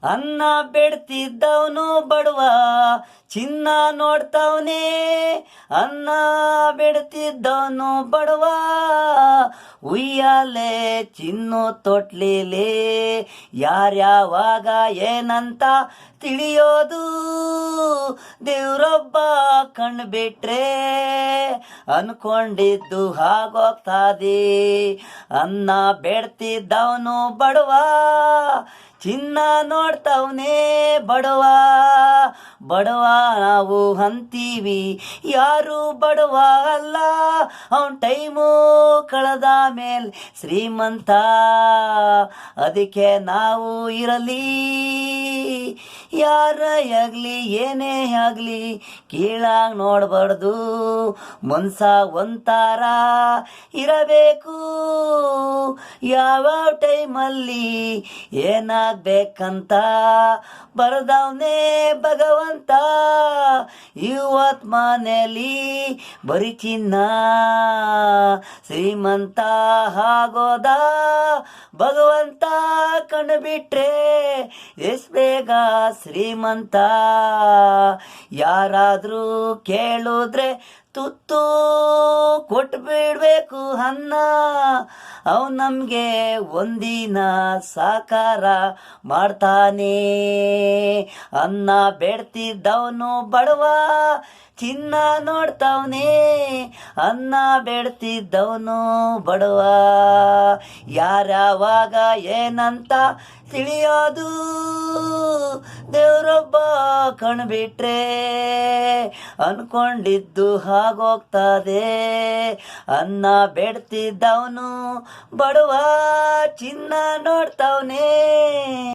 ಅನ್ನ ಬೇಡ್ತಿದ್ದವನು ಬಡವ ಚಿನ್ನ ನೋಡ್ತಾವನೆ. ಅನ್ನ ಬೇಡ್ತಿದ್ದವನು ಬಡವ ಉಯ್ಯಾಲೆ ಚಿನ್ನು ತೊಟ್ಲಿಲೆ. ಯಾರ್ಯಾವಾಗ ಏನಂತ ತಿಳಿಯೋದು ದೇವ್ರೊಬ್ಬ ಕಣ್ಣು ಬಿಟ್ರೆ ಅನ್ಕೊಂಡಿದ್ದು ಹಾಗೋಗ್ತಾದೆ. ಅನ್ನ ಬೇಡ್ತಿದ್ದವನು ಬಡವ ಚಿನ್ನ ನೋಡ್ತಾವನೆ ಬಡವ. ಬಡವ ನಾವು ಅಂತೀವಿ, ಯಾರು ಬಡವ ಅಲ್ಲ. ಅವನ್ ಟೈಮು ಕಳೆದ ಮೇಲೆ ಶ್ರೀಮಂತ. ಅದಕ್ಕೆ ನಾವು ಇರಲಿ, ಯಾರೇ ಆಗಲಿ ಏನೇ ಆಗಲಿ ಕೀಳಾಗಿ ನೋಡಬಾರ್ದು. ಮನ್ಸ ಒಂಥರ ಇರಬೇಕು, ಯಾವ ಟೈಮಲ್ಲಿ ಏನಾಗಬೇಕಂತ ಬರದವನೇ ಭಗವಂತ. ಇವತ್ ಮನೇಲಿ ಬರೀ ಚಿನ್ನ ಶ್ರೀಮಂತ ಆಗೋದ ಭಗವಂತ ಕಣ್ಣು ಬಿಟ್ರೆ ಎಷ್ಟ್ ಬೇಗ ಶ್ರೀಮಂತ. ಯಾರಾದ್ರೂ ಕೇಳಿದ್ರೆ ತುತ್ತು ಕೊಟ್ಟು ಬಿಡ್ಬೇಕು ಅನ್ನ. ಅವ್ ನಮ್ಗೆ ಒಂದಿನ ಸಾಕಾರ ಮಾಡ್ತಾನೆ. ಅನ್ನ ಬೇಡ್ತಿದ್ದವನು ಬಡವ ಚಿನ್ನ ನೋಡ್ತಾವನೆ. ಅನ್ನ ಬೇಡ್ತಿದ್ದವನು ಬಡವ ಯಾರ್ಯಾವಾಗ ಏನಂತ ತಿಳಿಯೋದು ದೇವ್ರೊಬ್ಬ ಕಣ್ ಬಿಟ್ರೆ ಅನ್ಕೊಂಡಿದ್ದು ಹಾಗೋಗ್ತದೆ. ಅನ್ನ ಬೇಡ್ತಿದ್ದವನು ಬಡವ ಚಿನ್ನ ನೋಡ್ತಾವನೆ.